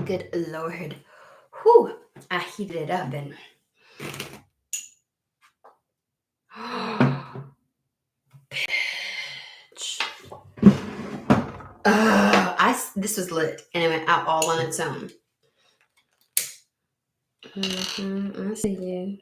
Good Lord. Whew. I heated it up and this was lit and it went out all on its own. I see you.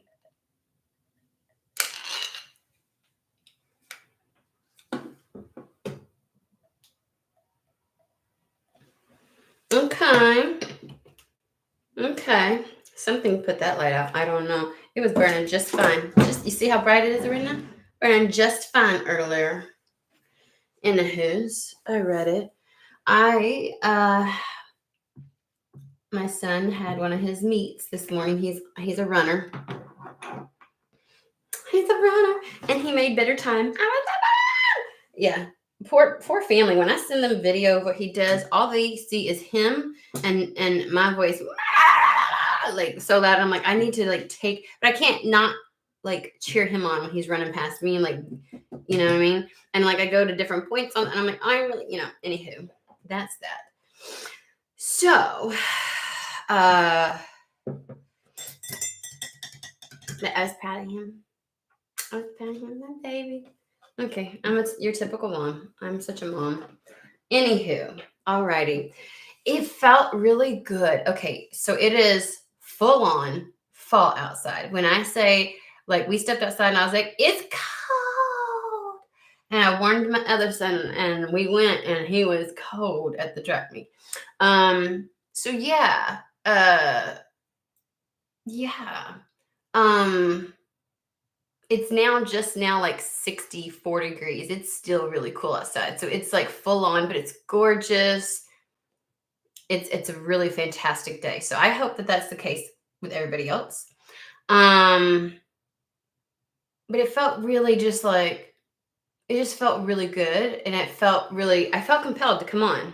Okay. Something put that light out. I don't know. It was burning just fine. You see how bright it is right now? Burning just fine earlier. Anywho's, I read it. My son had one of his meets this morning. He's a runner. He's a runner, and he made better time. Yeah, poor family. When I send them a video of what he does, all they see is him and my voice, like so loud. I'm like, I need to like take, but I can't not like cheer him on when he's running past me, like, you know what I mean? And like I go to different points and I'm like, I really, anywho, that's that. So, I was proud of him. My baby. Okay, your typical mom. I'm such a mom. Anywho, alrighty. It felt really good. Okay, so it is full on fall outside. When I say, like, we stepped outside and I was like, it's cold. And I warned my other son and we went and he was cold at the track meet. So yeah. It's just now like 64 degrees. It's still really cool outside. So it's like full on, but it's gorgeous. It's a really fantastic day. So I hope that that's the case with everybody else. But it felt really just like, it just felt really good. And I felt compelled to come on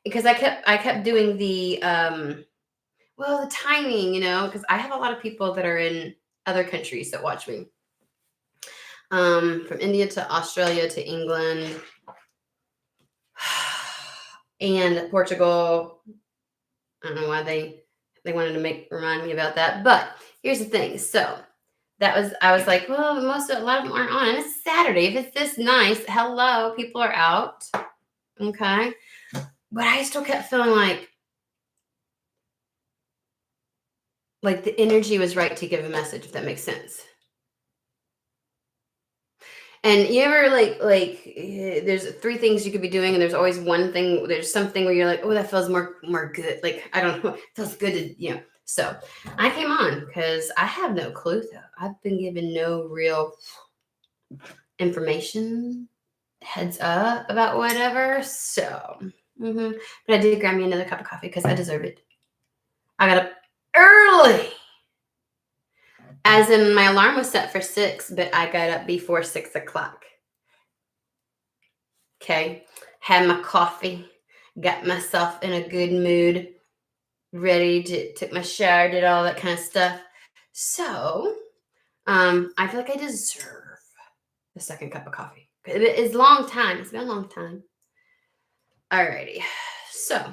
because I kept doing the, the timing, because I have a lot of people that are in other countries that watch me. From India to Australia to England and Portugal. I don't know why they wanted to remind me about that, but here's the thing. So I was like, well, a lot of them aren't on. And it's Saturday. If it's this nice, hello, people are out. Okay. But I still kept feeling like the energy was right to give a message, if that makes sense. And you ever there's 3 things you could be doing, and there's always one thing. There's something where you're like, oh, that feels more good. Like, I don't know, it feels good to, So I came on because I have no clue though. I've been given no real information, heads up about whatever. So, but I did grab me another cup of coffee because I deserve it. I got up early. As in, my alarm was set for 6, but I got up before 6 o'clock. Okay. Had my coffee, got myself in a good mood, took my shower, did all that kind of stuff. So, I feel like I deserve the second cup of coffee. It's a long time. It's been a long time. Alrighty. So,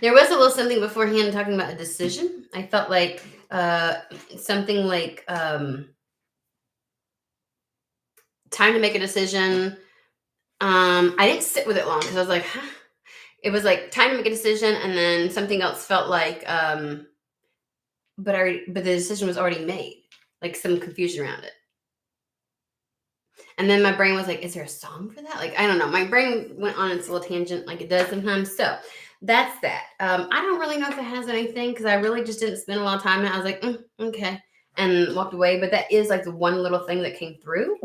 there was a little something beforehand talking about a decision. I felt like something like time to make a decision. I didn't sit with it long because I was like, huh? It was like time to make a decision, and then something else felt like, but the decision was already made, like some confusion around it. And then my brain was like, is there a song for that? Like, I don't know. My brain went on its little tangent like it does sometimes. So that's that. I don't really know if it has anything because I really just didn't spend a lot of time in it. I was like, okay, and walked away. But that is like the one little thing that came through.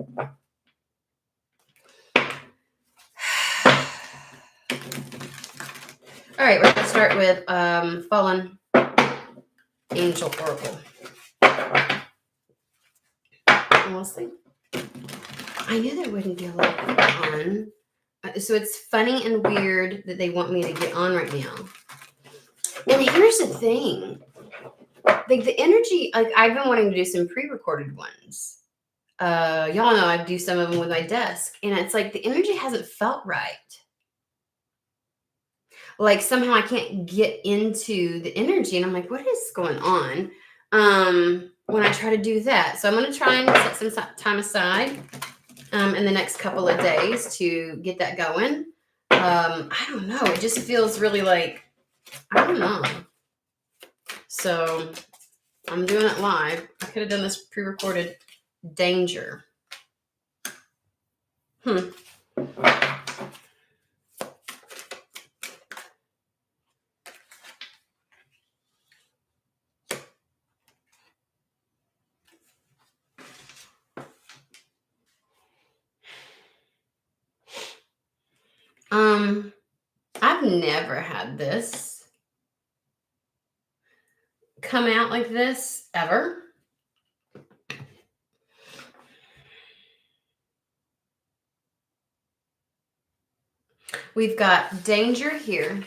All right, we're going to start with Fallen Angel Oracle. And we'll see. I knew there wouldn't be a lot of people on. So it's funny and weird that they want me to get on right now. And here's the thing. Like the energy, like I've been wanting to do some pre-recorded ones. Y'all know I do some of them with my desk, and it's like the energy hasn't felt right. Like somehow I can't get into the energy, and I'm like, what is going on? When I try to do that. So I'm going to try and set some time aside in the next couple of days to get that going. I don't know. It just feels really like, I don't know. So I'm doing it live. I could have done this pre-recorded. Danger. I've never had this come out like this ever. We've got danger here,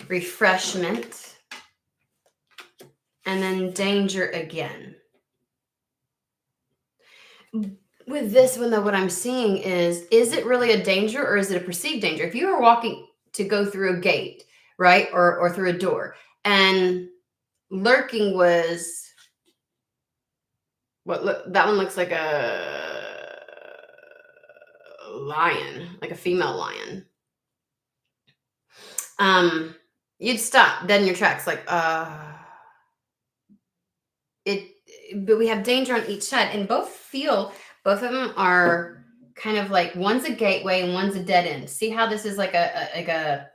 refreshment, and then danger again. With this one, though, what I'm seeing is it really a danger or is it a perceived danger? If you are walking to go through a gate, right, or through a door, and lurking was what? Look, that one looks like a lion, like a female lion. You'd stop dead in your tracks, like but we have danger on each side, and both of them are kind of like one's a gateway and one's a dead end. See how this is like a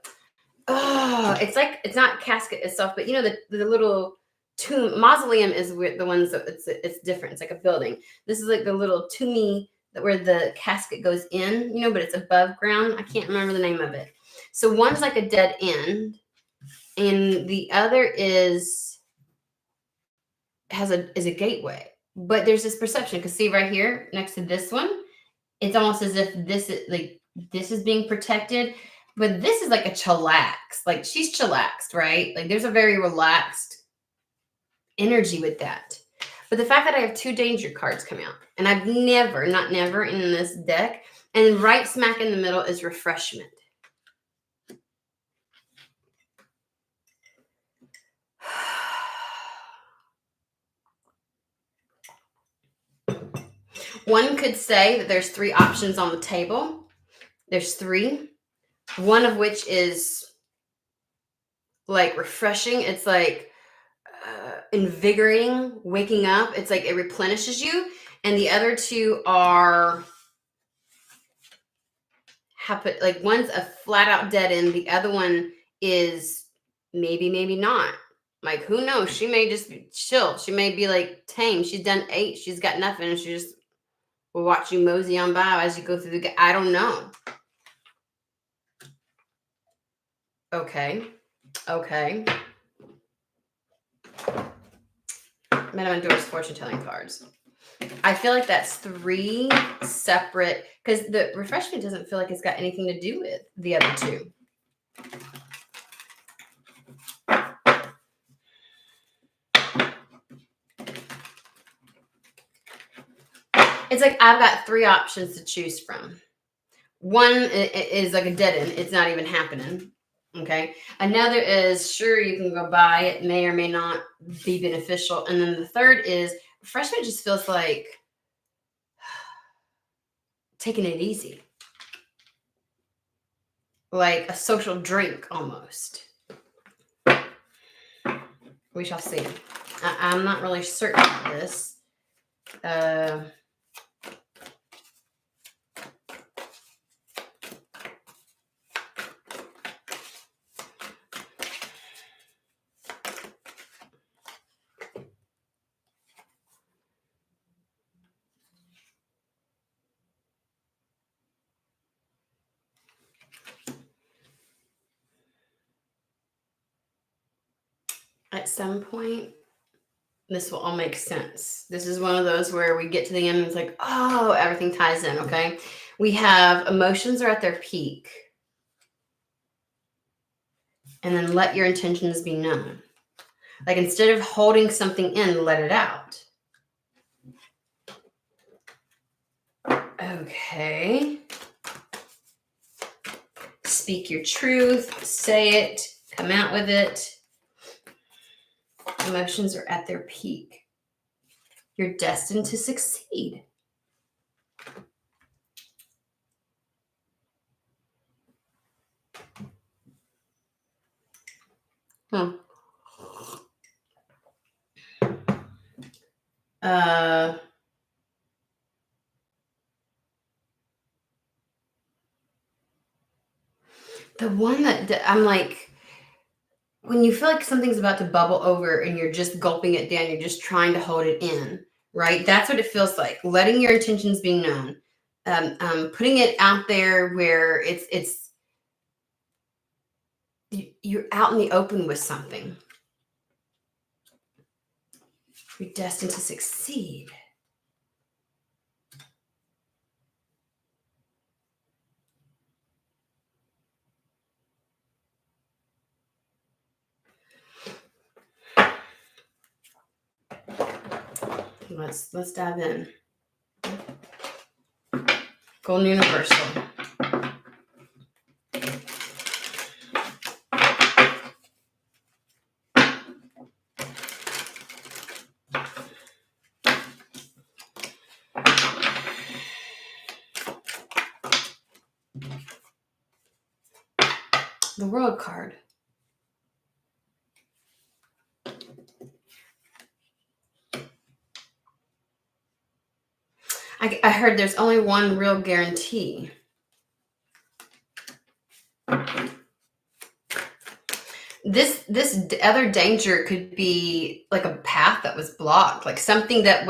it's like, it's not casket itself, but you know the little tomb mausoleum is the ones that it's different. It's like a building. This is like the little tomb where the casket goes in, but it's above ground. I can't remember the name of it. So one's like a dead end, and the other is a gateway. But there's this perception, because see right here next to this one, it's almost as if this is being protected, but this is like a chillax. Like she's chillaxed, right? Like there's a very relaxed energy with that. But the fact that I have 2 danger cards come out, and I've never in this deck, and right smack in the middle is refreshment. One could say that there's 3 options on the table. There's 3, one of which is like refreshing. It's like invigorating, waking up. It's like it replenishes you. And the other 2 are like one's a flat out dead end. The other one is maybe not. Like who knows? She may just be chill. She may be like tame. She's done 8. She's got nothing, and she just will watch you mosey on by as you go through the. I don't know. Okay. Madame Endorse fortune telling cards. I feel like that's 3 separate, because the refreshment doesn't feel like it's got anything to do with the other 2. It's like I've got 3 options to choose from. One is like a dead end. It's not even happening. Okay. Another is, sure, you can go buy it, may or may not be beneficial. And then the third is refreshment just feels like taking it easy. Like a social drink almost. We shall see. I'm not really certain of this. At some point, this will all make sense. This is one of those where we get to the end and it's like, oh, everything ties in, okay? We have emotions are at their peak. And then let your intentions be known. Like instead of holding something in, let it out. Okay. Speak your truth, say it, come out with it. Emotions are at their peak. You're destined to succeed. The one that I'm like, when you feel like something's about to bubble over and you're just gulping it down, you're just trying to hold it in, right? That's what it feels like. Letting your intentions be known, putting it out there where you're out in the open with something. You're destined to succeed. Let's dive in. Golden Universal. The World card. I heard there's only one real guarantee. This other danger could be like a path that was blocked, like something that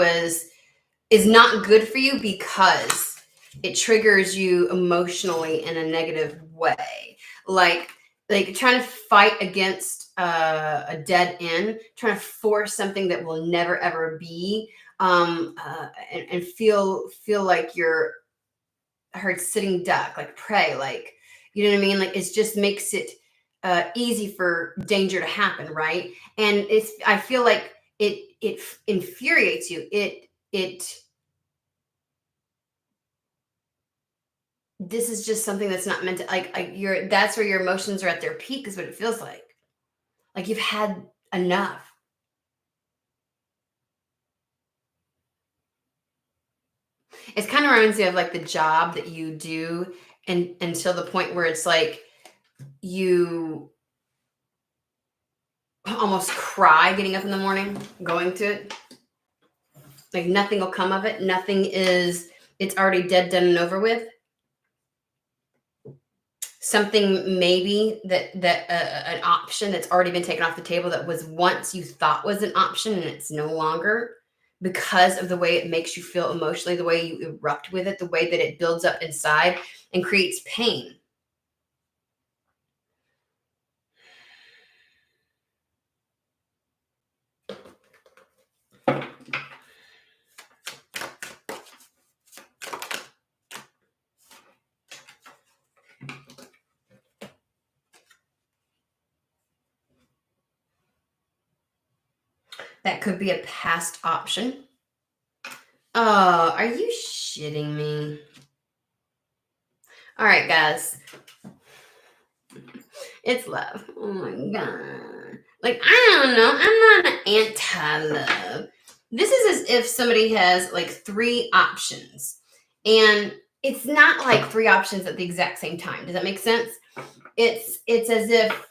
is not good for you because it triggers you emotionally in a negative way. Like trying to fight against a dead end, trying to force something that will never ever be, and feel like you're heard sitting duck, like prey, like, you know what I mean? Like, it just makes it easy for danger to happen, right? And I feel like it infuriates you. This is just something that's not meant to, that's where your emotions are at their peak, is what it feels like. Like you've had enough. It kind of reminds me of like the job that you do, and until the point where it's like you almost cry getting up in the morning, going to it. Like nothing will come of it. It's already dead, done, and over with. Something maybe that an option that's already been taken off the table that was once you thought was an option and it's no longer, because of the way it makes you feel emotionally, the way you erupt with it, the way that it builds up inside and creates pain. That could be a past option. Oh, are you shitting me? All right, guys. It's love. Oh my God. Like, I don't know. I'm not anti-love. This is as if somebody has like 3 options. And it's not like 3 options at the exact same time. Does that make sense? It's as if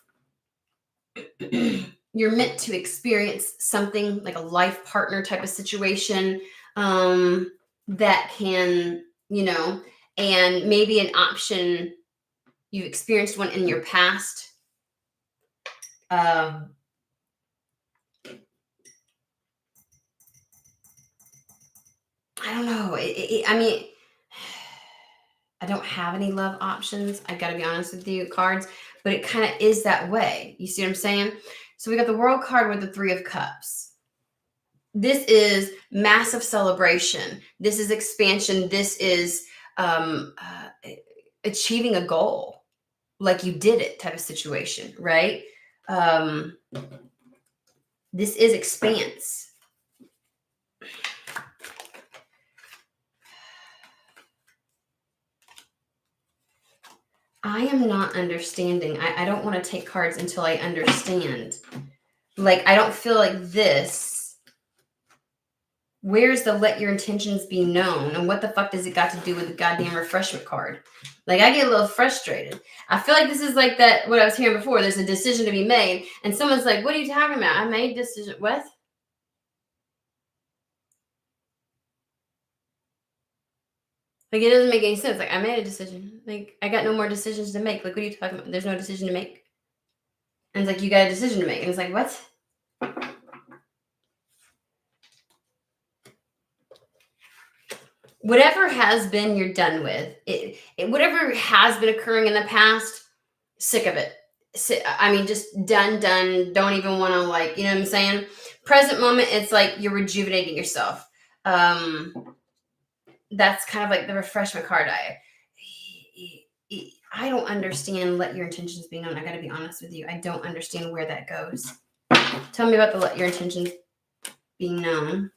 you're meant to experience something like a life partner type of situation, that can, and maybe an option, you've experienced one in your past. I don't know. I mean, I don't have any love options. I got to be honest with you, cards, but it kind of is that way. You see what I'm saying? So we got the World card with the 3 of Cups. This is massive celebration. This is expansion. This is achieving a goal, like you did it type of situation, right? This is expanse. I am not understanding. I don't want to take cards until I understand. Like, I don't feel like this. Where's the let your intentions be known? And what the fuck does it got to do with the goddamn refreshment card? Like, I get a little frustrated. I feel like this is like that, what I was hearing before. There's a decision to be made. And someone's like, what are you talking about? I made a decision. What? Like, it doesn't make any sense. Like, I made a decision. Like, I got no more decisions to make. Like, what are you talking about? There's no decision to make. And it's like, you got a decision to make. And it's like, what? Whatever has been, you're done with. Whatever has been occurring in the past, sick of it. I mean, just done. Don't even want to, like, you know what I'm saying? Present moment, it's like you're rejuvenating yourself. That's kind of like the refreshment card. I don't understand let your intentions be known. I got to be honest with you. I don't understand where that goes. Tell me about the let your intentions be known.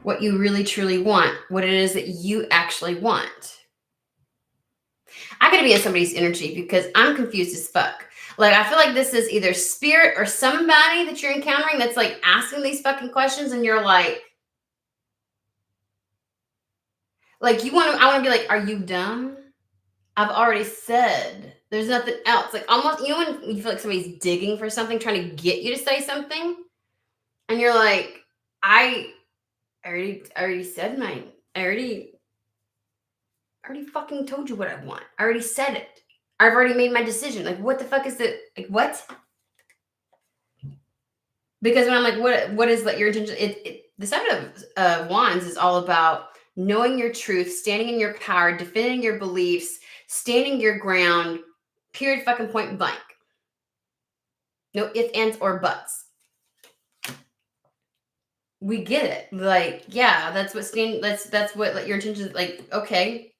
What you really truly want, what it is that you actually want. I gotta be in somebody's energy because I'm confused as fuck. Like, I feel like this is either spirit or somebody that you're encountering that's like asking these fucking questions, and you're like I want to be like, are you dumb? I've already said there's nothing else. Like, almost, you know, when you feel like somebody's digging for something, trying to get you to say something, and you're like, I already said mine. I already fucking told you what I want. I already said it. I've already made my decision. Like, what the fuck is it? Like, what? Because when I'm like, what is let your intention? The Seven of Wands is all about knowing your truth, standing in your power, defending your beliefs, standing your ground, period, fucking point blank. No ifs, ands, or buts. We get it. Like, yeah, that's what let your intentions, like, okay,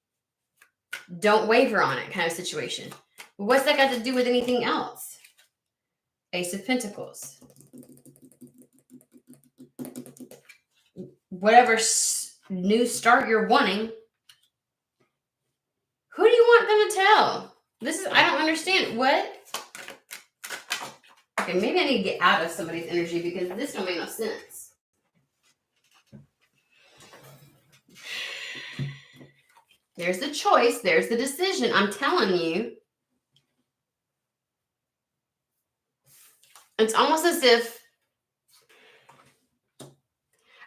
don't waver on it kind of situation. What's that got to do with anything else? Ace of Pentacles. Whatever new start you're wanting, who do you want them to tell? I don't understand. What? Okay, maybe I need to get out of somebody's energy because this don't make no sense. There's the choice. There's the decision. I'm telling you. It's almost as if,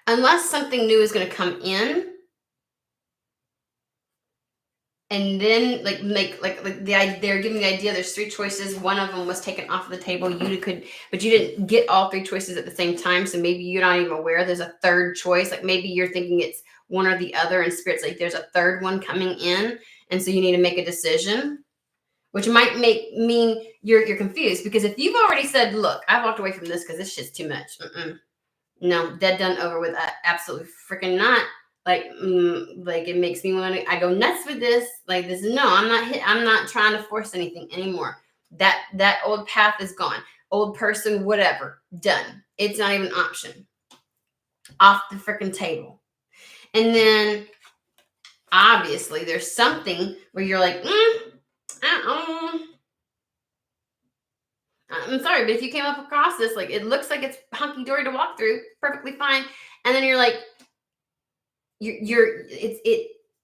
unless something new is going to come in, and then they're giving the idea there's three choices. One of them was taken off of the table. But you didn't get all three choices at the same time. So maybe you're not even aware there's a third choice. Like, maybe you're thinking it's one or the other, and Spirit's like, there's a third one coming in. And so you need to make a decision, which might mean you're confused. Because if you've already said, look, I walked away from this because this shit's too much. No, dead, done, over with. Absolutely freaking not. Like, it makes me want to, I go nuts with this. Like, this, no, I'm not trying to force anything anymore. That old path is gone. Old person, whatever, done. It's not even an option. Off the freaking table. And then, obviously, there's something where you're like, I'm sorry, but if you came up across this, like, it looks like it's hunky-dory to walk through, perfectly fine. And then you're like, you don't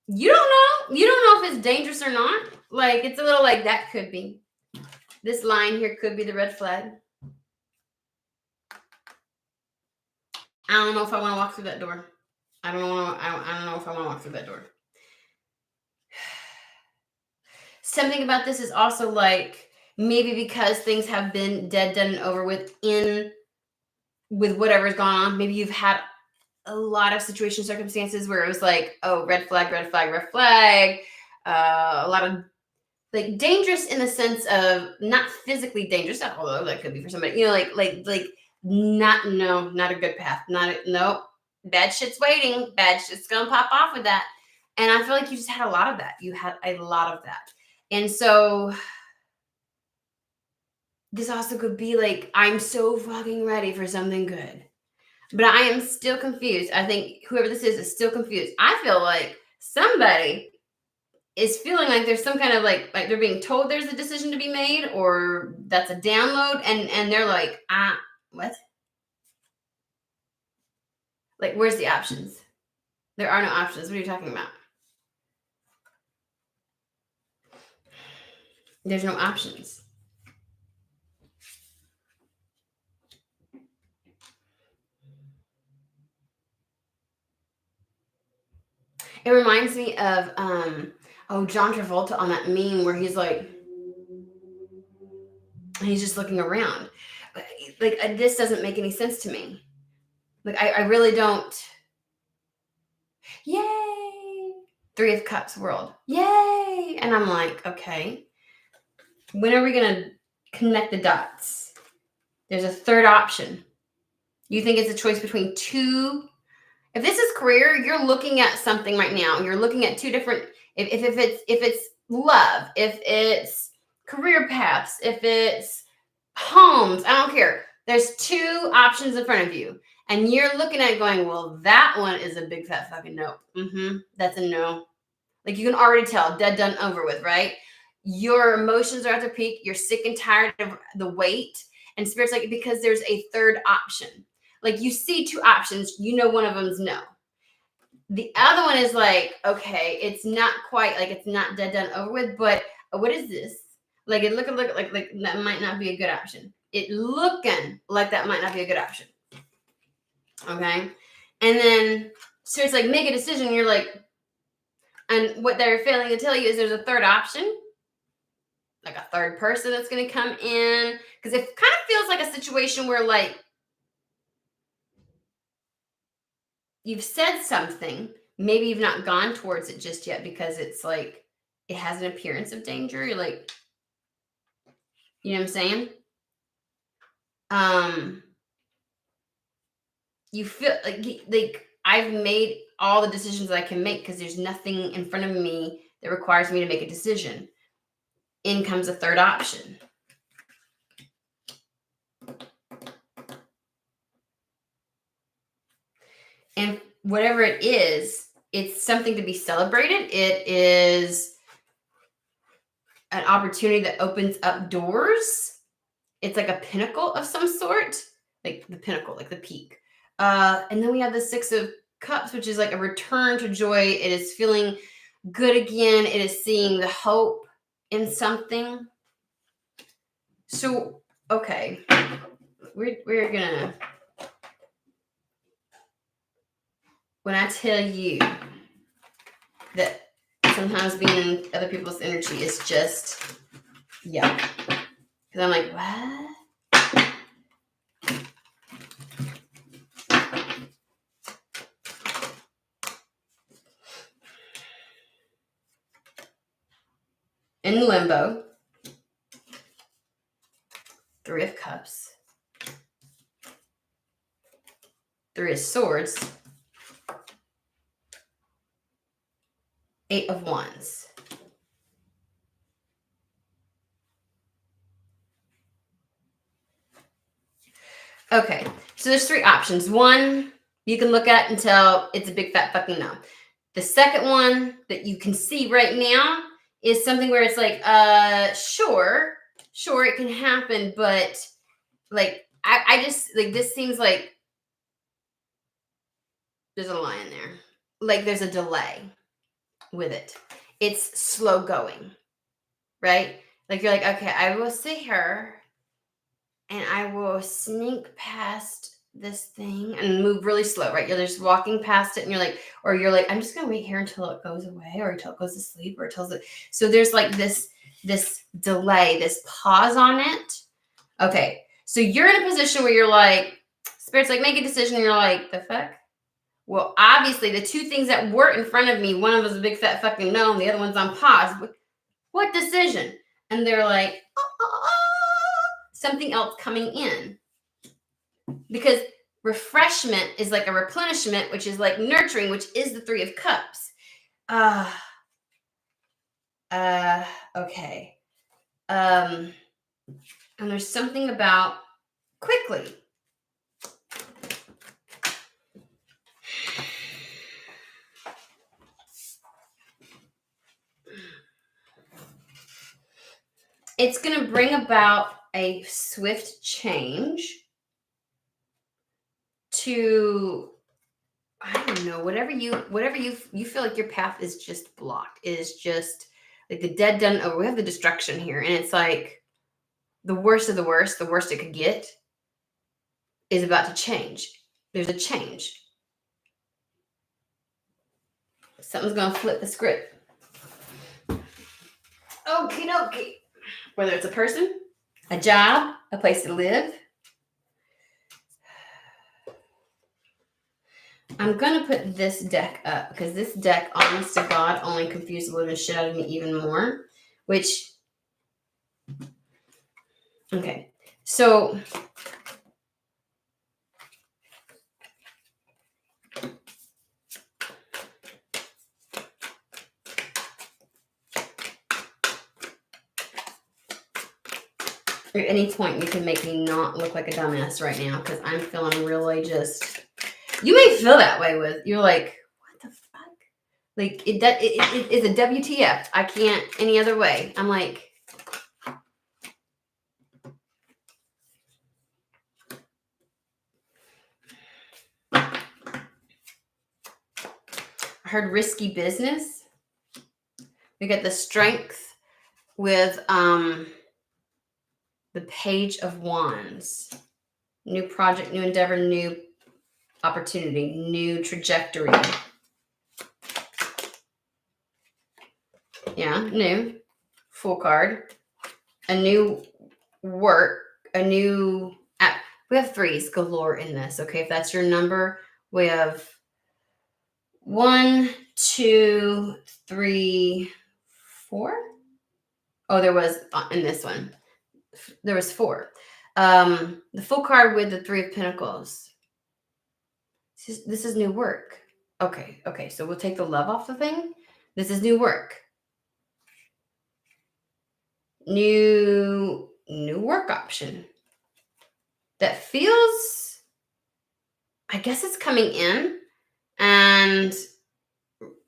know if it's dangerous or not. Like, it's a little like, that could be, this line here could be the red flag. I don't know if I want to walk through that door. I don't know if I want to walk through that door. Something about this is also like, maybe because things have been dead, done, and over with with whatever's gone on. Maybe you've had a lot of circumstances where it was like, oh, red flag, red flag, red flag. A lot of, like, dangerous in the sense of not physically dangerous, although that could be for somebody, not a good path. Nope. Bad shit's waiting. Bad shit's gonna pop off with that. And I feel like you just had a lot of that. You had a lot of that. And so this also could be like, I'm so fucking ready for something good. But I am still confused. I think whoever this is still confused. I feel like somebody is feeling like there's some kind of like they're being told there's a decision to be made, or that's a download, and they're like, what? Like, where's the options? There are no options. What are you talking about? There's no options. It reminds me of John Travolta on that meme where he's like, he's just looking around. Like, this doesn't make any sense to me. Like, I really don't. Yay! Three of Cups world. Yay! And I'm like, okay, when are we going to connect the dots? There's a third option. You think it's a choice between two? If this is career, you're looking at something right now. You're looking at two different. If it's love, if it's career paths, if it's homes, I don't care. There's two options in front of you, and you're looking at it going, well, that one is a big fat fucking no. That's a no. Like, you can already tell, dead, done, over with, right? Your emotions are at their peak. You're sick and tired of the wait. And Spirit's like, because there's a third option. Like, you see two options, you know one of them's no. The other one is like, okay, it's not quite, like, it's not dead, done, over with, but what is this? Like, it look like that might not be a good option. It looking like that might not be a good option. Okay? And then Spirit's like, make a decision. You're like, and what they're failing to tell you is there's a third option. Like a third person that's going to come in. Because it kind of feels like a situation where, like, you've said something, maybe you've not gone towards it just yet because it's like, it has an appearance of danger. You're like, you know what I'm saying? You feel like I've made all the decisions that I can make because there's nothing in front of me that requires me to make a decision. In comes a third option. And whatever it is, it's something to be celebrated. It is an opportunity that opens up doors. It's like a pinnacle of some sort, like the pinnacle, like the peak. And then we have the Six of Cups, which is like a return to joy. It is feeling good again. It is seeing the hope in something. So, okay, we're gonna, when I tell you that sometimes being in other people's energy is just, yeah. Because I'm like, what? In limbo. Three of Cups. Three of Swords. Eight of Wands. Okay, so there's three options. One, you can look at until it's a big fat fucking no. The second one that you can see right now is something where it's like, sure, it can happen, but like, I just, like, this seems like there's a lie in there. Like, there's a delay with it. It's slow going, right? Like, you're like, okay, I will see her and I will sneak past this thing and move really slow, right? You're just walking past it and you're like, or you're like, I'm just gonna wait here until it goes away or until it goes to sleep or until it. So there's like this delay, this pause on it. Okay, so you're in a position where you're like, Spirit's like, make a decision. And you're like, the fuck? Well, obviously the two things that were in front of me, one of them was a big fat fucking no, and the other one's on pause. What decision? And they're like, something else coming in. Because refreshment is like a replenishment, which is like nurturing, which is the Three of Cups. Okay. And there's something about quickly. It's going to bring about a swift change to, I don't know, whatever you feel like your path is just blocked, is just like the dead done over. We have the destruction here, and it's like the worst of the worst it could get is about to change. There's a change. Something's gonna flip the script. Okie dokie. Whether it's a person, a job, a place to live. I'm gonna put this deck up because this deck, honest to God, only confused the living shit out of me even more. Which, okay, so at any point you can make me not look like a dumbass right now because I'm feeling really just. You may feel that way with you're like, what the fuck? Like it's a WTF. I can't any other way. I'm like. I heard risky business. We got the strength with the Page of Wands. New project, new endeavor, new opportunity, new trajectory. Yeah, new. Full card. A new work, a new app. We have threes galore in this. Okay, if that's your number, we have 1, 2, 3, 4. Oh, there was in this one. There was 4. The full card with the 3 of Pentacles. This is new work. Okay. So we'll take the love off the thing. This is new work. New work option. That feels, I guess it's coming in, and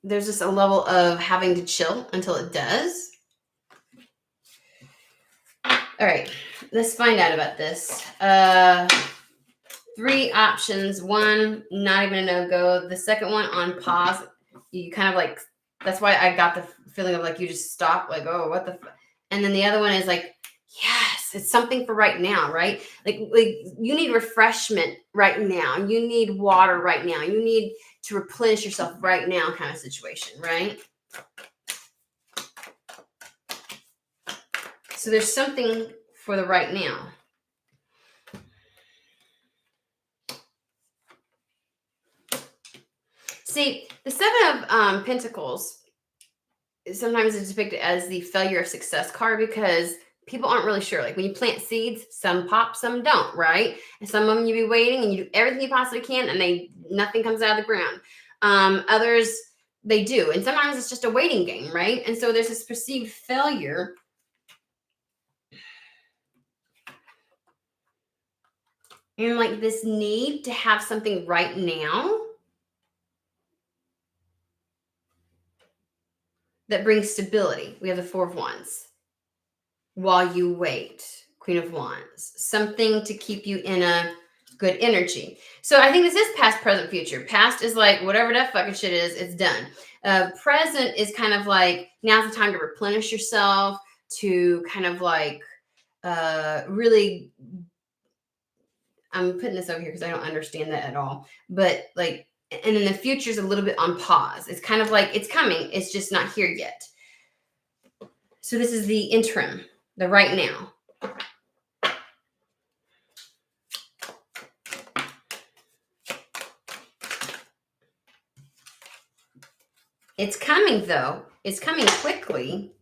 there's just a level of having to chill until it does. All right, let's find out about this. 3 options. 1, not even a no-go. The second one on pause. You kind of like, that's why I got the feeling of like you just stop, like, oh, what the fuck? And then the other one is like, yes, it's something for right now, right? Like you need refreshment right now. You need water right now. You need to replenish yourself right now kind of situation, right? So there's something for the right now. See, the 7 of Pentacles sometimes is depicted as the failure of success card because people aren't really sure. Like when you plant seeds, some pop, some don't, right? And some of them you be waiting and you do everything you possibly can and nothing comes out of the ground. Others, they do. And sometimes it's just a waiting game, right? And so there's this perceived failure. And like this need to have something right now that brings stability. We have the 4 of Wands. While you wait, Queen of Wands. Something to keep you in a good energy. So I think this is past, present, future. Past is like whatever that fucking shit is, it's done. Present is kind of like now's the time to replenish yourself, to kind of like really. I'm putting this over here because I don't understand that at all. But like, and then the future is a little bit on pause. It's kind of like it's coming. It's just not here yet. So this is the interim, the right now. It's coming though. It's coming quickly.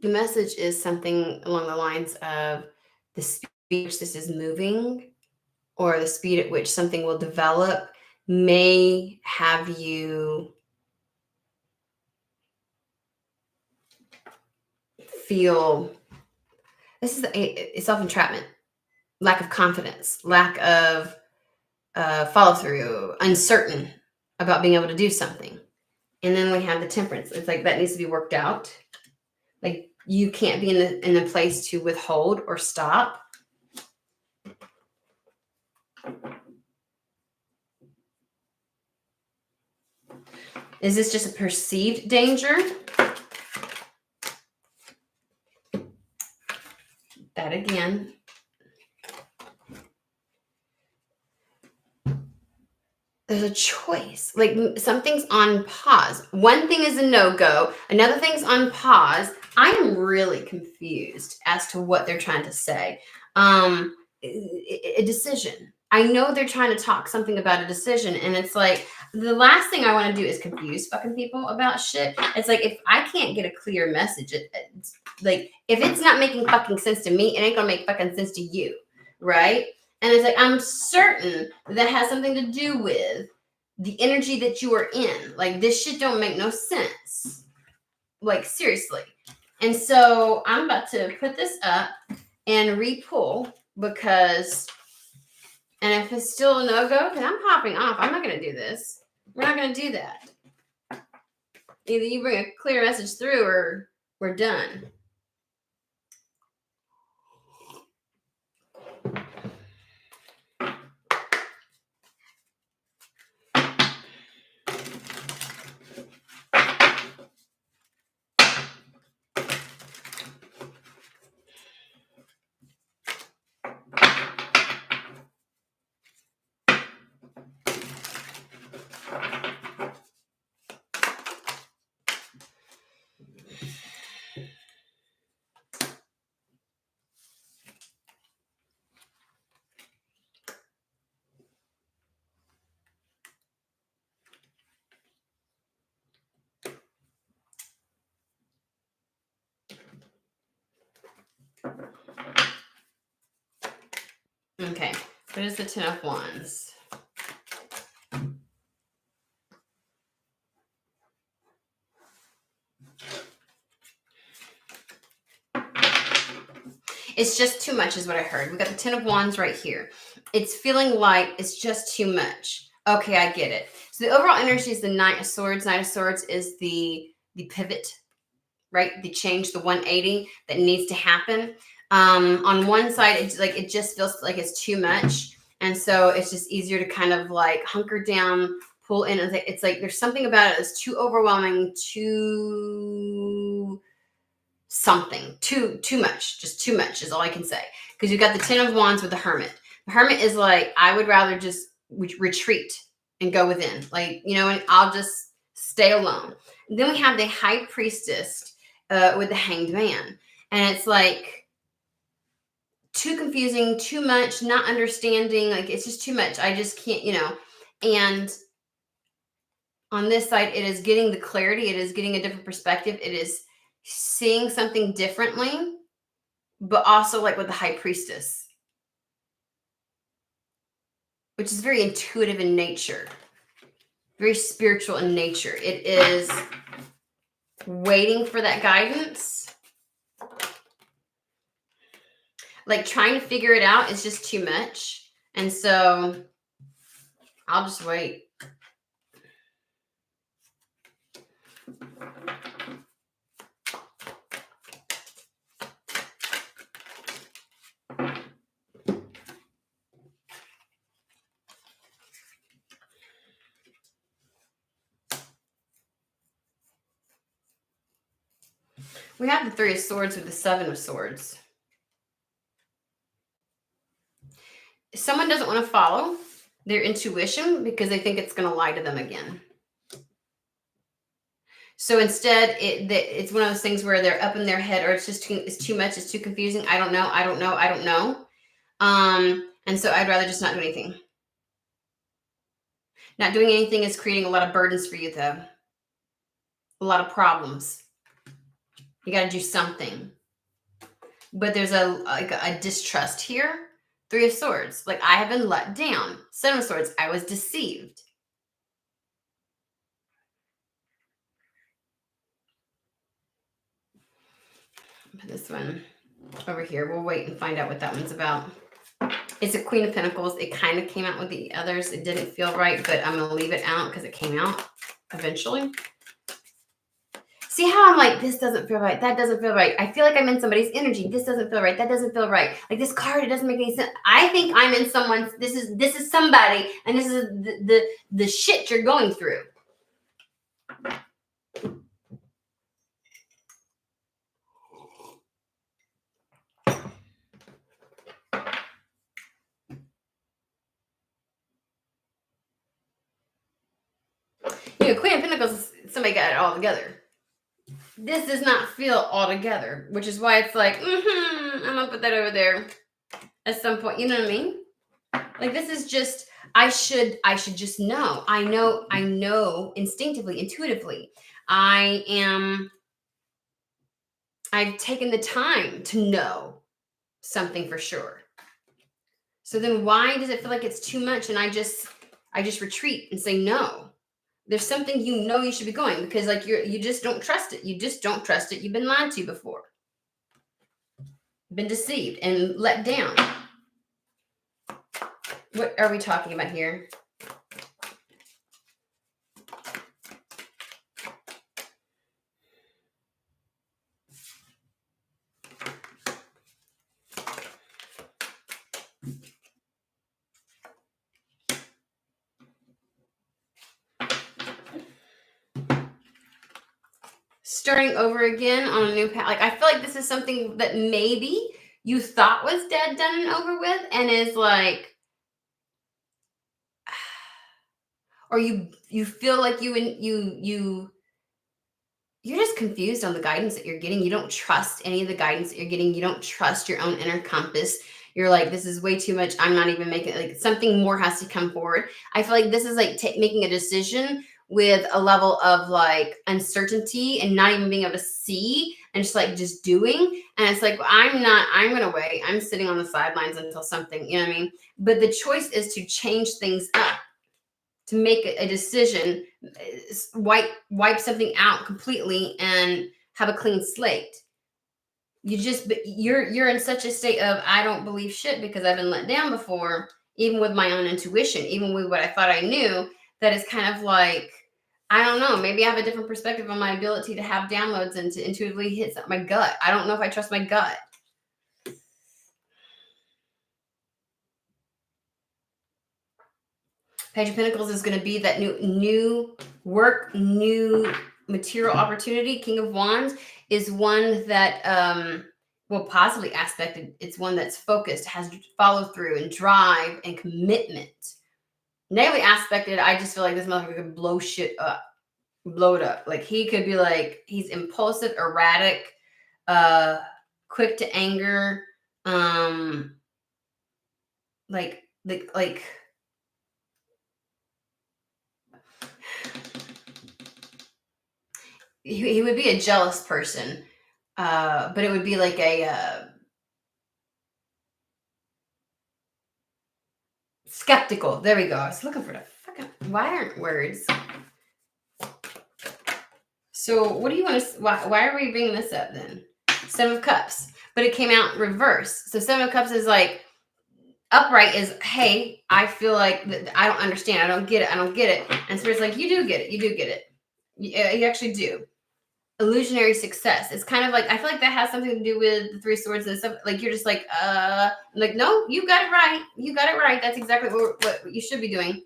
The message is something along the lines of the speed this is moving or the speed at which something will develop may have you feel this is self-entrapment, lack of confidence, lack of follow through, uncertain about being able to do something. And then we have the temperance. It's like that needs to be worked out. Like you can't be in the place to withhold or stop. Is this just a perceived danger? That again. There's a choice. Like something's on pause. One thing is a no-go. Another thing's on pause. I am really confused as to what they're trying to say. A decision. I know they're trying to talk something about a decision, and it's like the last thing I want to do is confuse fucking people about shit. It's like if I can't get a clear message, it's like if it's not making fucking sense to me, it ain't gonna make fucking sense to you, right? And it's like I'm certain that has something to do with the energy that you are in. Like this shit don't make no sense. Like seriously. And so I'm about to put this up and re-pull because, and if it's still a no-go, then I'm popping off. I'm not going to do this. We're not going to do that. Either you bring a clear message through or we're done. Okay, what is the Ten of Wands? It's just too much is what I heard. We got the Ten of Wands right here. It's feeling like it's just too much. Okay, I get it. So the overall energy is the Knight of Swords. Knight of Swords is the pivot, right? The change, the 180 that needs to happen. On one side, it's like it just feels like it's too much. And so it's just easier to kind of like hunker down, pull in. It's like there's something about it that's too overwhelming, too something, too much, just too much is all I can say. Because you've got the Ten of Wands with the Hermit. The Hermit is like, I would rather just retreat and go within. Like, you know, and I'll just stay alone. And then we have the High Priestess with the Hanged Man. And it's like too confusing, too much, not understanding. Like, it's just too much. I just can't, you know. And on this side, it is getting the clarity. It is getting a different perspective. It is seeing something differently, but also like with the High Priestess, which is very intuitive in nature, very spiritual in nature. It is waiting for that guidance. Like trying to figure it out is just too much. And so I'll just wait. We have the Three of Swords with the Seven of Swords. Someone doesn't want to follow their intuition because they think it's going to lie to them again. So instead, it's one of those things where they're up in their head, or it's just it's too much, it's too confusing. I don't know. And so I'd rather just not do anything. Not doing anything is creating a lot of burdens for you, though. A lot of problems. You got to do something. But there's a distrust here Three of Swords, like I have been let down. Seven of Swords, I was deceived. Put this one over here. We'll wait and find out what that one's about. It's a Queen of Pentacles. It kind of came out with the others. It didn't feel right, but I'm going to leave it out because it came out eventually. See how I'm like, this doesn't feel right. That doesn't feel right. I feel like I'm in somebody's energy. This doesn't feel right. That doesn't feel right. Like this card, it doesn't make any sense. I think I'm in someone's, this is somebody, and this is the shit you're going through. You know, Queen of Pentacles, somebody got it all together. This does not feel all together, which is why it's like, I'm gonna put that over there at some point. You know what I mean? Like this is just, I should just know. I know instinctively, intuitively. I've taken the time to know something for sure. So then why does it feel like it's too much and I just retreat and say no? There's something you should be going, because like you just don't trust it. You just don't trust it. You've been lied to before. Been deceived and let down. What are we talking about here? Starting over again on a new path. Like I feel like this is something that maybe you thought was dead, done, and over with, and is like, or you feel like you're just confused on the guidance that you're getting. You don't trust any of the guidance that you're getting. You don't trust your own inner compass. You're like, this is way too much. I'm not even making, like, something more has to come forward. I feel like this is like making a decision with a level of like uncertainty and not even being able to see and just doing. And it's like, I'm going to wait. I'm sitting on the sidelines until something, you know what I mean? But the choice is to change things up, to make a decision, wipe something out completely and have a clean slate. You're in such a state of, I don't believe shit because I've been let down before, even with my own intuition, even with what I thought I knew, that is kind of like, I don't know, maybe I have a different perspective on my ability to have downloads and to intuitively hit my gut. I don't know if I trust my gut. Page of Pentacles is going to be that new work, new material opportunity. King of Wands is one that, well, positively aspected. It's one that's focused, has follow through and drive and commitment. Negatively aspected, I just feel like this motherfucker could blow shit up, blow it up. Like he could be like, he's impulsive, erratic, quick to anger, like he would be a jealous person, but it would be like a skeptical. There we go. I was looking for the fucking, why aren't words? So what do you want to, why are we bringing this up then? Seven of Cups, but it came out reverse. So Seven of Cups is like, upright is, hey, I feel like I don't understand. I don't get it. And Spirit's like, you do get it. You actually do. Illusionary success. It's kind of like, I feel like that has something to do with the Three Swords and stuff. Like you're just like, no, you got it right. That's exactly what you should be doing.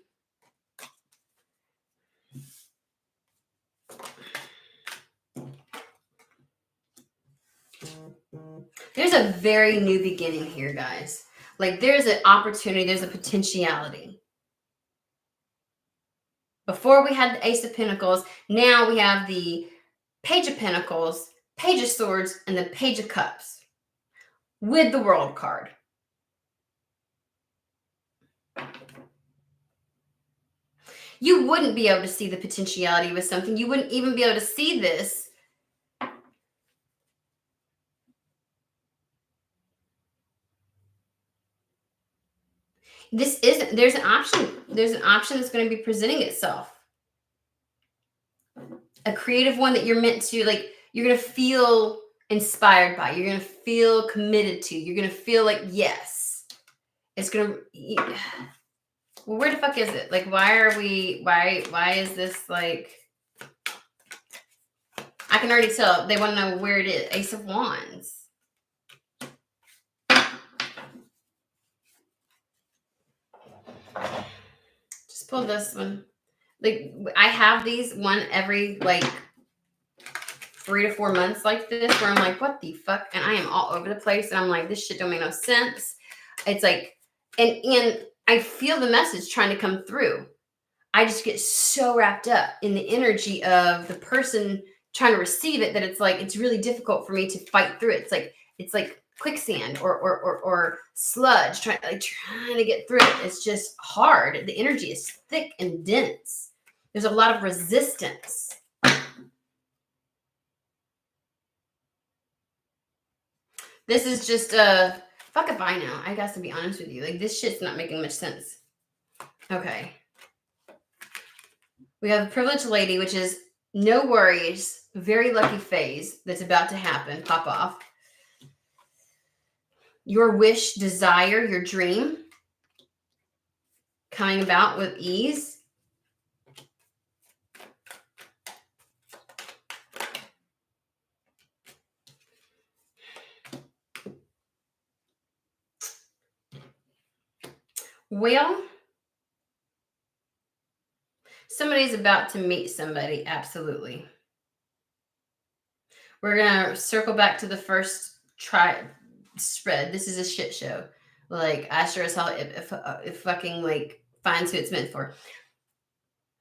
There's a very new beginning here, guys. Like there's an opportunity, there's a potentiality. Before we had the Ace of Pentacles, now we have the Page of Pentacles, Page of Swords, and the Page of Cups with the World card. You wouldn't be able to see the potentiality with something. You wouldn't even be able to see this This isn't, there's an option. There's an option that's going to be presenting itself. A creative one that you're meant to, like, you're going to feel inspired by. You're going to feel committed to. You're going to feel like, yes, it's going to, well, where the fuck is it? Like, why is this like, I can already tell they want to know where it is. Ace of Wands. Just pull this one. Like, I have these one every like 3 to 4 months like this, where I'm like, what the fuck? And I am all over the place. And I'm like, this shit don't make no sense. It's like, and I feel the message trying to come through. I just get so wrapped up in the energy of the person trying to receive it that it's like, it's really difficult for me to fight through it. It's like quicksand or sludge trying to get through it. It's just hard. The energy is thick and dense. There's a lot of resistance. This is just fuck if I know. I got to be honest with you. Like, this shit's not making much sense. Okay. We have a privileged lady, which is no worries, very lucky phase that's about to happen, pop off. Your wish, desire, your dream coming about with ease. Well, somebody's about to meet somebody, absolutely. We're going to circle back to the first spread. This is a shit show. Like, I sure as hell if fucking like finds who it's meant for.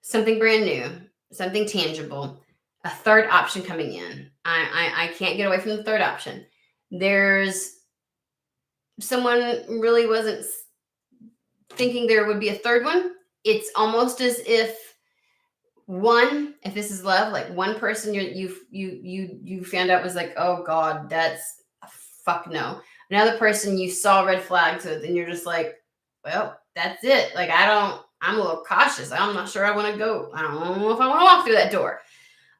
Something brand new, something tangible, a third option coming in. I can't get away from the third option. There's someone really wasn't thinking there would be a third one. It's almost as if if this is love, like one person you found out was like, oh God, that's a fuck no. Another person you saw red flags with, and you're just like, well, that's it. Like, I'm a little cautious. I'm not sure I want to go. I don't know if I want to walk through that door.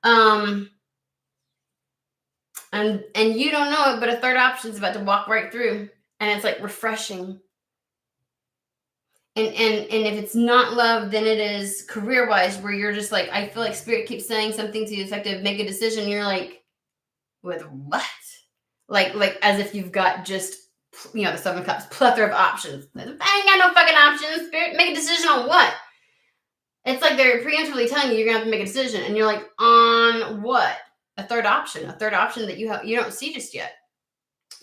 And you don't know it, but a third option is about to walk right through, and it's like refreshing. And if it's not love, then it is career-wise, where you're just like, I feel like spirit keeps saying something to the effect of make a decision. You're like, with what? Like as if you've got just, the Seven of Cups, plethora of options. I ain't got no fucking options. Spirit, make a decision on what? It's like they're preemptively telling you you're gonna have to make a decision, and you're like, on what? A third option that you don't see just yet.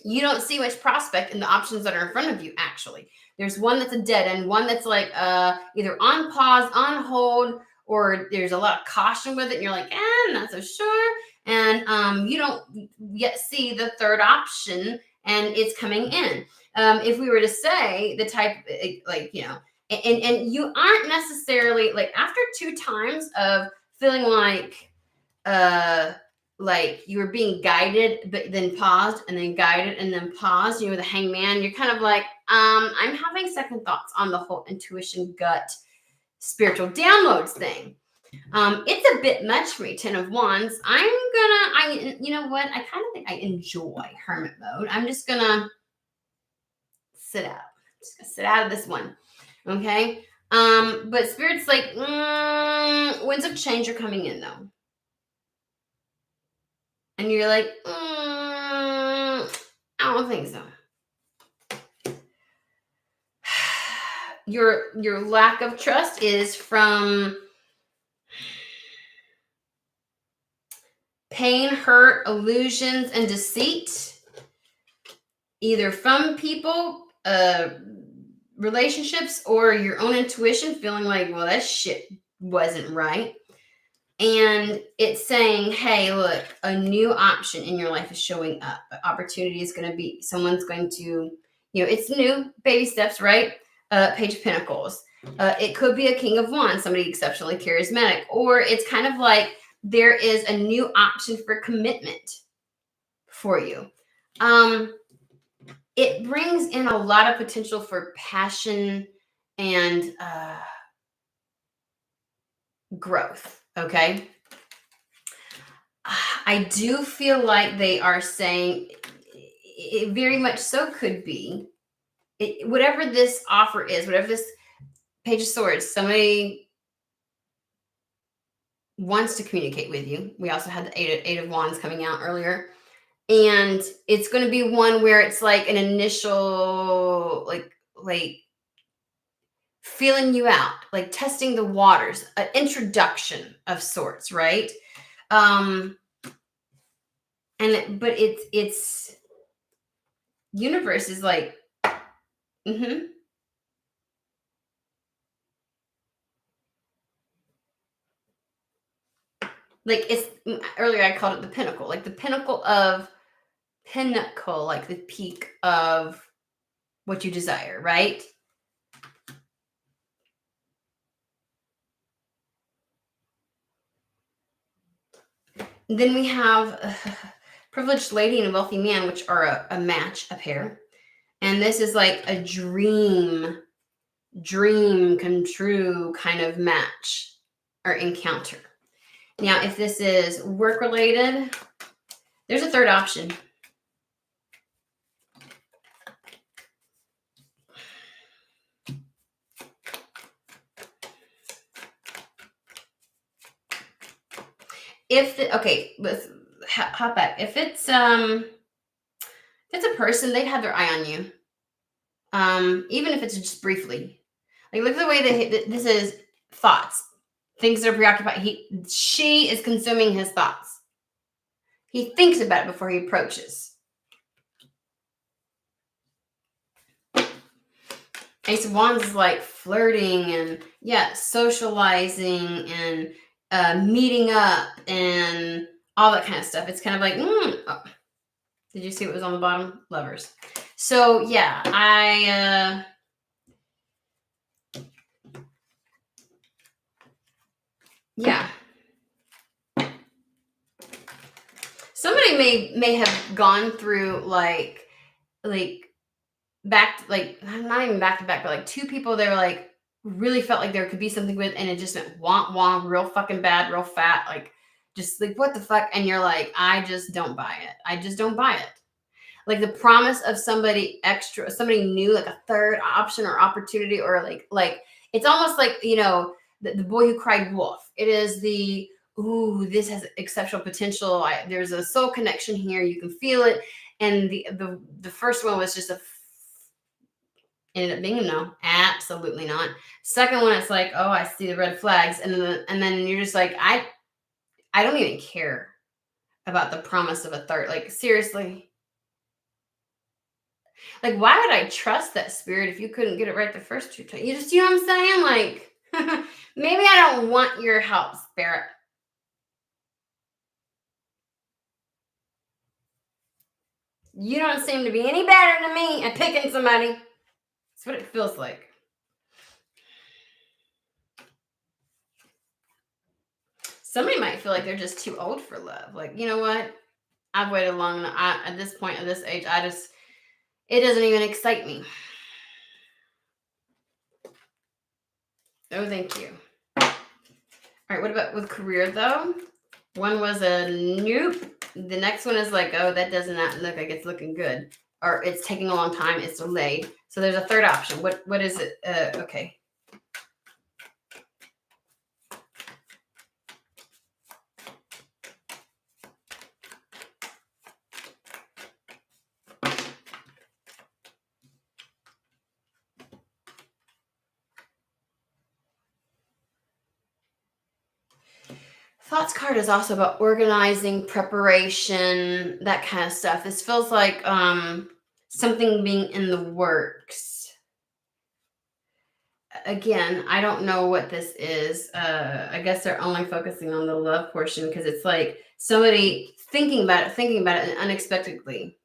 You don't see much prospect in the options that are in front of you, actually. There's one that's a dead end, one that's like either on pause, on hold, or there's a lot of caution with it, and you're like, I'm not so sure. And you don't yet see the third option, and it's coming in. If we were to say the type, and you aren't necessarily, like, after 2 times of feeling like you were being guided, but then paused, and then guided, and then paused, with the hangman, you're kind of like, I'm having second thoughts on the whole intuition, gut, spiritual downloads thing. It's a bit much for me, 10 of Wands. You know what? I kind of think I enjoy hermit mode. I'm just gonna sit out. Just gonna sit out of this one. Okay. But Spirit's like, winds of change are coming in though. And you're like, I don't think so. Your lack of trust is from pain, hurt, illusions, and deceit, either from people, relationships, or your own intuition, feeling like, well, that shit wasn't right. And it's saying, hey, look, a new option in your life is showing up. Opportunity is going to be, someone's going to, it's new, baby steps, right? Page of Pentacles. It could be a King of Wands, somebody exceptionally charismatic, or it's kind of like there is a new option for commitment for you. It brings in a lot of potential for passion and growth. Okay. I do feel like they are saying it very much so could be whatever this offer is, whatever this Page of Swords, somebody wants to communicate with you. We also had the Eight of Wands coming out earlier. And it's going to be one where it's like an initial, like feeling you out, like testing the waters, an introduction of sorts, right? But it's universe is like, like it's earlier I called it the pinnacle, like the pinnacle, like the peak of what you desire, right? And then we have a privileged lady and a wealthy man, which are a match, a pair. And this is like a dream come true kind of match or encounter. Now, if this is work related, there's a third option. Let's hop back. If it's a person, they'd have their eye on you. Even if it's just briefly. Like, look at the way that this is thoughts, things that are preoccupied. She is consuming his thoughts. He thinks about it before he approaches. Ace of Wands is like flirting and socializing and meeting up and all that kind of stuff. It's kind of like, oh. Did you see what was on the bottom? Lovers. So yeah, somebody may have gone through like back, like not even back to back, but like two people they were like really felt like there could be something with, and it just went womp womp, real fucking bad, real fat, like just like what the fuck, and you're like, I just don't buy it. I just don't buy it. Like the promise of somebody extra, somebody new, like a third option or opportunity, or like it's almost like, the boy who cried wolf. It is the, ooh, this has exceptional potential. There's a soul connection here. You can feel it. And the first one was just ended up being a no, absolutely not. Second one, it's like, oh, I see the red flags, and then you're just like, I don't even care about the promise of a third. Like seriously. Like, why would I trust that spirit if you couldn't get it right the first two times? You know what I'm saying? Like, maybe I don't want your help, spirit. You don't seem to be any better than me at picking somebody. That's what it feels like. Somebody might feel like they're just too old for love. Like, you know what? I've waited long enough. At this point, at this age, it doesn't even excite me. Oh, thank you. All right, what about with career, though? One was a nope. The next one is like, oh, that does not look like it's looking good. Or it's taking a long time, it's delayed. So there's a third option. What is it? Okay. Thoughts card is also about organizing, preparation, that kind of stuff. This feels like something being in the works. Again, I don't know what this is. I guess they're only focusing on the love portion because it's like somebody thinking about it unexpectedly.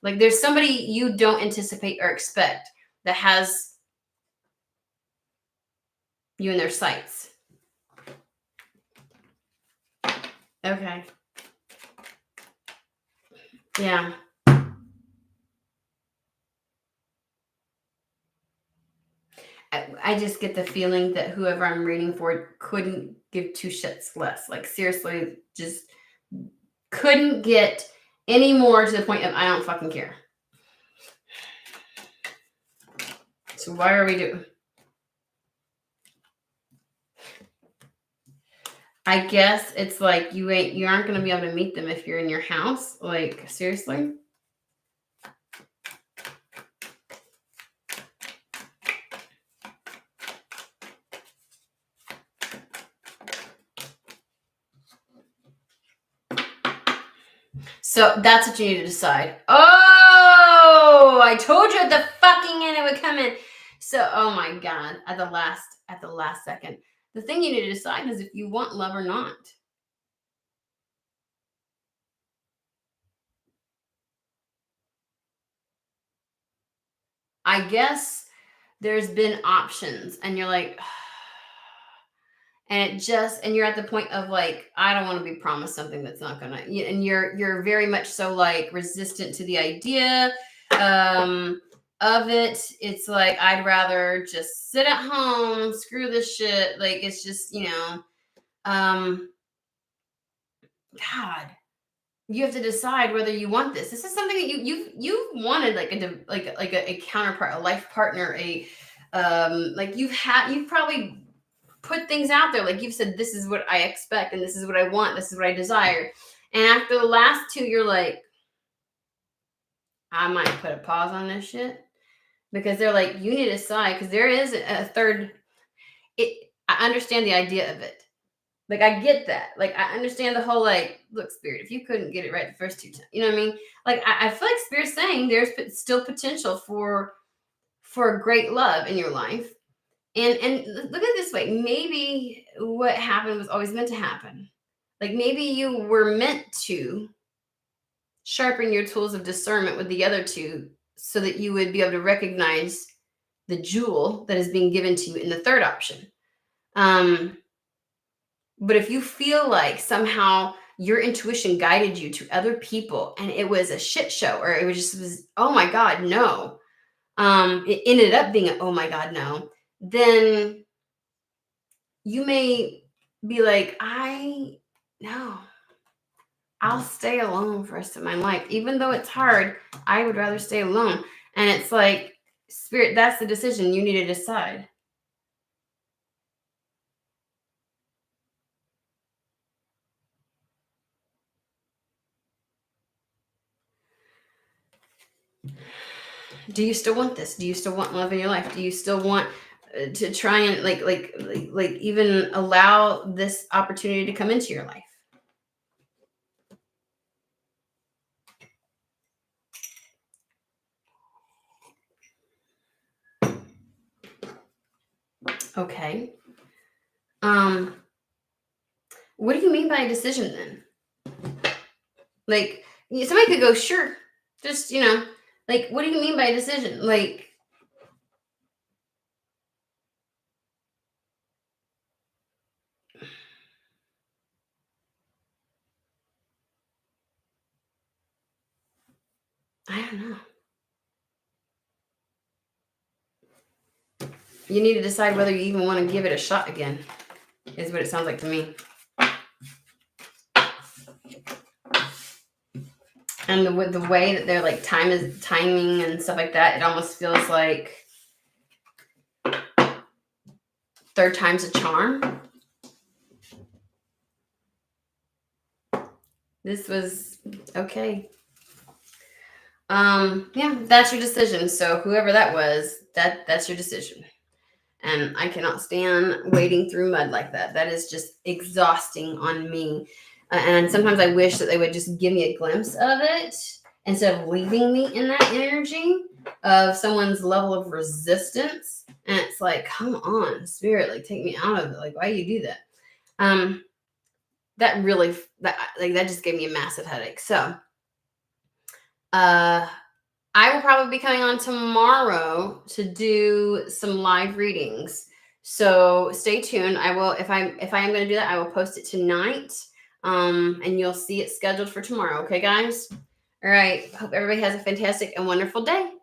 Like there's somebody you don't anticipate or expect that has you in their sights. Okay. Yeah. I I just get the feeling that whoever I'm reading for couldn't give two shits less. Like seriously, just couldn't get any more to the point of I don't fucking care. So why are we doing? I guess it's like you aren't gonna be able to meet them if you're in your house. Like seriously. So that's what you need to decide. Oh, I told you at the fucking end it would come in. So, oh my God, at the last second. The thing you need to decide is if you want love or not. I guess there's been options and you're like, and you're at the point of like, I don't want to be promised something that's not gonna, and you're very much so like resistant to the idea of it. It's like, I'd rather just sit at home, screw this shit. Like, it's just, God, you have to decide whether you want this. This is something that you've wanted, like a counterpart, a life partner, you've probably put things out there. Like you've said, this is what I expect, and this is what I want, this is what I desire. And after the last two, you're like, I might put a pause on this shit. Because they're like, you need to decide, because there is a third. I understand the idea of it. Like, I get that. Like, I understand the whole, like, look, Spirit, if you couldn't get it right the first two times, you know what I mean? Like, I feel like Spirit's saying there's still potential for great love in your life. And look at it this way. Maybe what happened was always meant to happen. Like, maybe you were meant to sharpen your tools of discernment with the other two so that you would be able to recognize the jewel that is being given to you in the third option. But if you feel like somehow your intuition guided you to other people and it was a shit show, or it was oh my God, no. It ended up being oh my God, no. Then you may be like, I'll stay alone for the rest of my life. Even though it's hard, I would rather stay alone. And it's like, Spirit, that's the decision you need to decide. Do you still want this? Do you still want love in your life? Do you still want to try and like even allow this opportunity to come into your life? Okay. What do you mean by a decision then? Like, somebody could go, sure, just, like, what do you mean by a decision? Like, I don't know. You need to decide whether you even want to give it a shot again, is what it sounds like to me. And the way that they're like timing and stuff like that, it almost feels like third time's a charm. This was okay. Yeah, that's your decision. So whoever that was, that's your decision. And I cannot stand wading through mud like that. That is just exhausting on me. And sometimes I wish that they would just give me a glimpse of it instead of leaving me in that energy of someone's level of resistance. And it's like, come on, Spirit, like take me out of it. Like, why do you do that? That just gave me a massive headache. So, I will probably be coming on tomorrow to do some live readings. So stay tuned. I will, if I am going to do that, I will post it tonight. And you'll see it scheduled for tomorrow. Okay, guys? All right. Hope everybody has a fantastic and wonderful day.